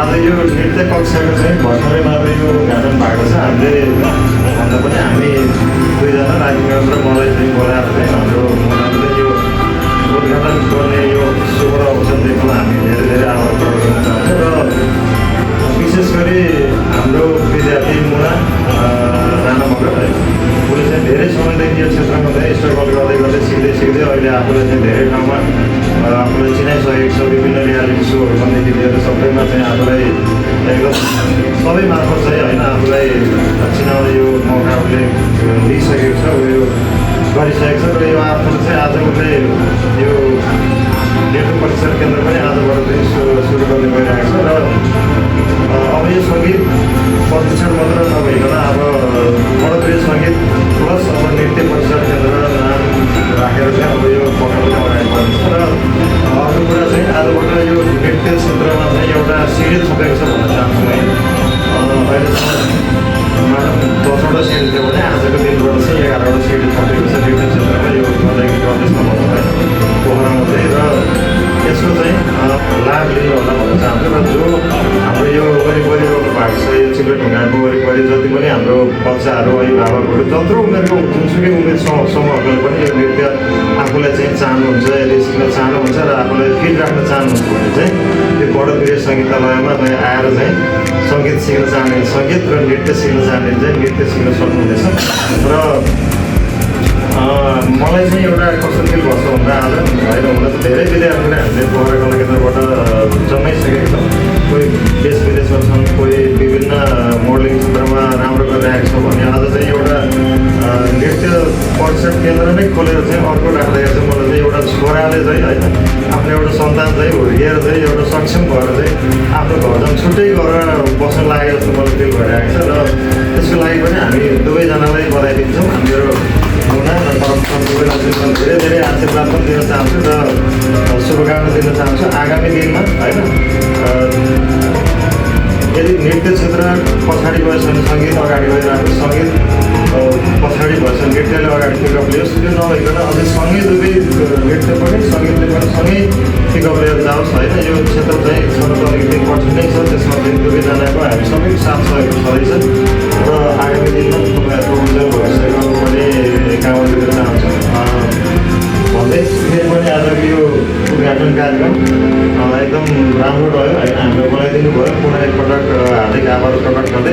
आज यो नृत्य कक्षाको चाहिँ भर्खरै मात्रै यो उद्घाटन भएको छ। हामीले भन्दा पनि हामी दुईजना राजनीतिक र मलाई चाहिँ बोलाएर चाहिँ हाम्रो मुनाले यो उद्घाटन गर्ने यो शुभ अवसर दिएकोमा हामी धेरै धेरै आभार प्रकट गर्न चाहन्छौँ। र विशेष गरी हाम्रो विद्यार्थी मुना राणा मगर है, उसले चाहिँ धेरै समयदेखि यो क्षेत्रमा चाहिँ स्ट्रगल गर्दै गर्दै सिक्दै अहिले आफूलाई चाहिँ धेरै ठाउँमा आफूलाई चिनाइसकेको छ। विभिन्न रियालिटी सोहरूदेखि लिएर सबैमा चाहिँ आफूलाई एकदम सबै मार्फत चाहिँ होइन आफूलाई चिनाउने यो मौका उसले लिइसकेको छ, यो गरिसकेको छ। र यो आफूले चाहिँ आज उसले यो नेतृत्व प्रशिक्षण केन्द्र पनि आजबाट चाहिँ सुरु गर्ने गइरहेको छ। र अब यो सङ्गीत प्रशिक्षण मात्र नभइकन अब बडोप्रिय सङ्गीत प्लस अब नृत्य प्रशिक्षण केन्द्र नाम राखेर चाहिँ अब यो पक्का पनि अगाडि बढ्छ। र अर्को कुरा चाहिँ आजबाट यो नृत्य क्षेत्रमा चाहिँ एउटा सिडी थपेको छ भन्न चाहन्छु है। अहिलेसम्म 10वटा सिडी थियो भने आजको दिनबाट चाहिँ 11वटा सिडी थपेको छ नृत्य क्षेत्रमा यो गर्दैछ भनौँ है पोखरामा चाहिँ। र यसको चाहिँ लाभ लिनु होला भन्न चाहन्छु। र जो हाम्रो यो वरिपरि भएको भएको छ यो चिप्ले ढुङ्गाको वरिपरि जति पनि हाम्रो बच्चाहरू अभिभावकहरू जत्रो उमेरको जुनसुकै उमेर समूहहरूले पनि यो नृत्य आफूलाई चाहिँ चाहनुहुन्छ, यदि सिक्न चाहनुहुन्छ र आफूलाई फिट राख्न चाहनुहुन्छ भने चाहिँ यो बडोप्रिय सङ्गीतालयमा चाहिँ आएर चाहिँ सङ्गीत सिक्न चाहने सङ्गीत र नृत्य सिक्न चाहने चाहिँ नृत्य सिक्न सक्नुहुनेछ। र मलाई चाहिँ एउटा कस्तो फिल गर्छ भन्दा आज होइन हुन त धेरै विद्यार्थीले हामीले पोखरा कला केन्द्रबाट जन्माइसकेका छौँ। कोही देश विदेशमा छन्, कोही विभिन्न मोडलिङ क्षेत्रमा राम्रो गरिरहेको छ भने आज चाहिँ एउटा नृत्य प्रशिक्षण केन्द्र नै खोलेर चाहिँ अर्को राख्दाखेरि चाहिँ मलाई चाहिँ एउटा छोराले चाहिँ होइन आफ्नो एउटा सन्तान चाहिँ हुर्किएर चाहिँ एउटा सक्षम भएर चाहिँ आफ्नो घरजन छुट्टै गरेर बस्न लाग्यो जस्तो मलाई फिल भइरहेको छ। र त्यसको लागि पनि हामी दुवैजनालाई बधाई दिन्छौँ। हाम्रो मुना र दुवैलाई धेरै धेरै आशीर्वाद पनि दिन चाहन्छु र शुभकामना दिन चाहन्छु आगामी दिनमा होइन। यदि नृत्य क्षेत्र पछाडि गएछ भने सङ्गीत अगाडि गइरहेको, सङ्गीत पछाडि भएछ नृत्यले अगाडि पिकअप लियोस्। त्यो नभइकन अझै सँगै दुवै नृत्य पनि सङ्गीतले पनि सँगै पिकअप लिएर जाओस् होइन। यो क्षेत्र चाहिँ छन त अलिकति कठिन नै छ, त्यसमा चाहिँ दुवैजनाको हामी सबैको साथ सहयोग छँदैछ। र आगामी दिनमा तपाईँहरूको उज्जवल भविष्यको पनि कामना गर्न चाहन्छु भन्दै फेरि पनि आजको यो उद्घाटन कार्यक्रम एकदम राम्रो रह्यो होइन। हामीले बनाइदिनु भयो। पुनः एकपटक हार्दिक आभार प्रकट गर्दै